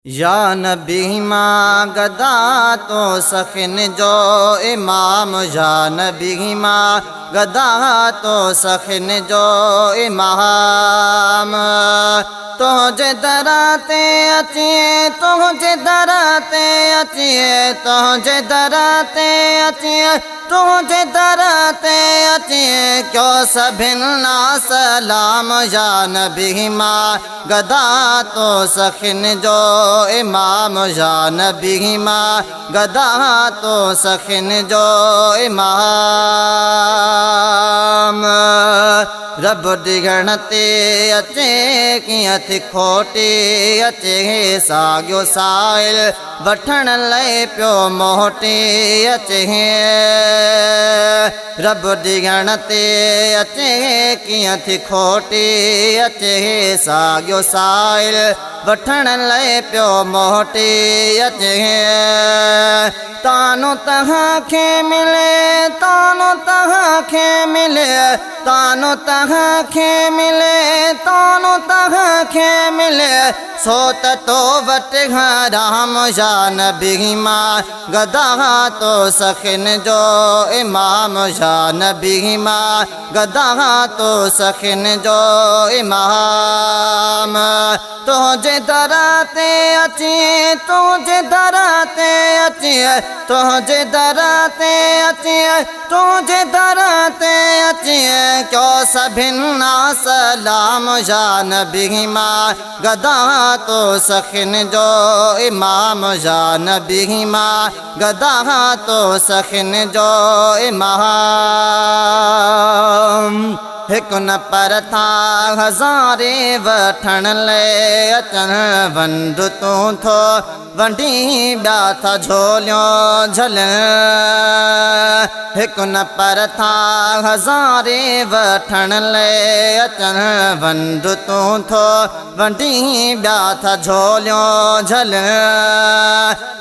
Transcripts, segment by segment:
या नबी माँ गदा तो सखिन जो इमाम। या नबी माँ गदा तो सखिन जो इमाम। तुझे दराते अचिए, तुझे दराते अचिए, तुझे दराते अचिए, तुझे दराते अचिए, क्यों सभिन्ना सलाम। या नबी माँ गदा तो सखिन जो इमाम। या नबी माँ गदा तो सखिन जो इमाम। रब दिगणते अचे कीअं थी खोटी अचे, साॻियो साइल वठण लाइ पियो मोटी अचे। रब दिगणते अचे कीअं थी खोटी अचे, साॻियो साइल वठण लाइ पियो मोटी अचे। तानो तव्हांखे मिले, तानो तव्हांखे मिले, तानो तव्हांखे मिले, तानो तव्हांखे मिले, सो त तो वटि हराम। या नबी माँ गदा तो सखिन जो इमाम। या नबी माँ गदा तो सखिन जो इमाम। तुझे दराते अचिए, तुझे दराते अचिए, तुझे दराते अचिए, तुझे दराते अचिए, क्यों सभिन्ना सलाम। या नबी माँ गदा तो सखिन जो इमाम। या नबी माँ गदा तो सखिन जो इमाम। हिकु न पर था हज़ारे वठण लाइ अचण, वंड तूं थो वंडी ॿिया था झोलियो झल। हिकु न पर था हज़ारे वठण लाइ अचण, वंड तूं थो वंडी ॿिया था झोलियो झल।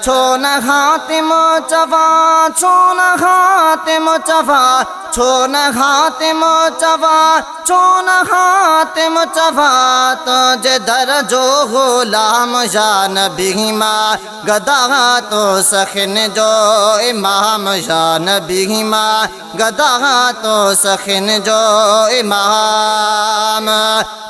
छो न हातिम चवा, छो न हातिम चवा, छो न हातिम चवा, छो न हातिम चवा, तुझे दर जो गुलाम। या नबी माँ गदा तो सखिन जो इमाम। या नबी माँ गदा तो सखिन जो इमाम।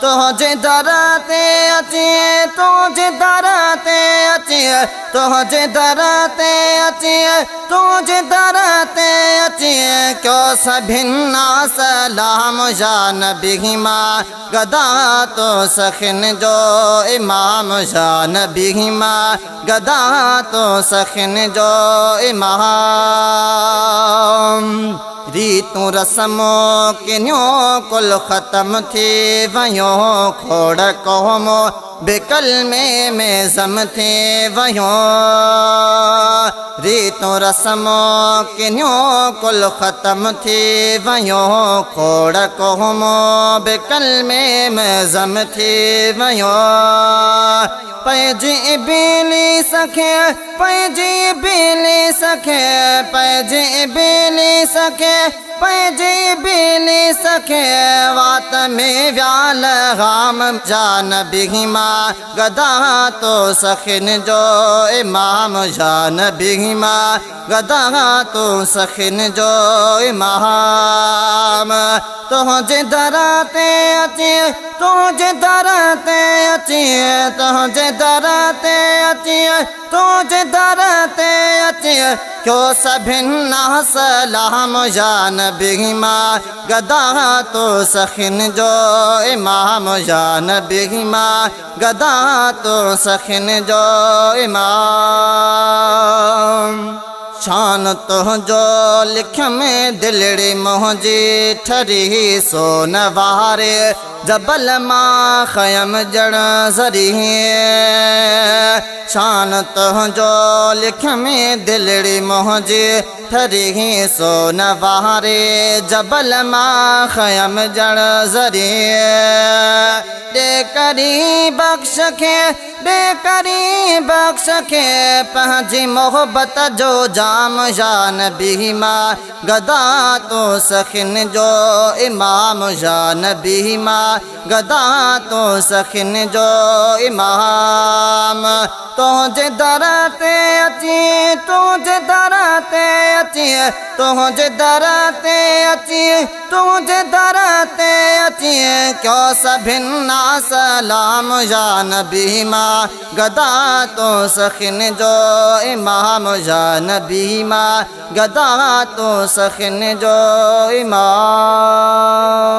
तुझे दराते अचिए, तुझे दराते अचिए, तुझे दराते अचिए, तुझे दराते अचिए, क्यों सभिन्ना सलाम। या नबी माँ गदा तो सखिन जो इमाम। या नबी माँ गदा तो सखिन जो इमाम। रीतूं रस्मों किनियो कुल ख़त्म थी वयो, खोड़ क़ौमो बेकल में ज़म थी वयो। रीतूं रस्मों किनियो कुल ख़त्म थी वयो, खोड़ क़ौमो बेकल में ज़म थी वयो। पैजी इब्लीस खे, पैजी इब्लीस खे, पैजी इब्लीस खे, पैजी इब्लीस खे, वात में व्याल गाम। या नबी माँ गदा तो सखिन जो इमाम। या नबी माँ गदा तो सखिन जो इमाम। तुझे दराते अचिए, तुझे दराते अचिए, तुझे दराते अचिए, तुझे दराते अचिए, क्यों सभिन्ना सलाम। या नबी माँ गदा तो सखिन जो इमाम। या नबी माँ गदा तो सखिन जो इमाम। शान तुझो लिख में दिलड़ी मोहजी ठरी, सोन वारे जबल मां ख़यम जड़ ज़री। शान बयान तुझो लिख में दिलड़ी मोहजे ठरी सो नवारे जबल मां खयम जड़ जरिए दे करी बख्श के पंहिंजी मोहब्बत जो जाम जान बीमा गदा तो सखिन जो इमाम जान बीमा गदा तो सखिन जो इमाम तुझे दरते अची तुझे दरते अची तुझे दरते अची तुझे दरते अची क्यों सभिन्ना सलाम जान बीमा गदा तो सखिन जो इमाम जान बीमा गदा तो सखिन जो इमाम।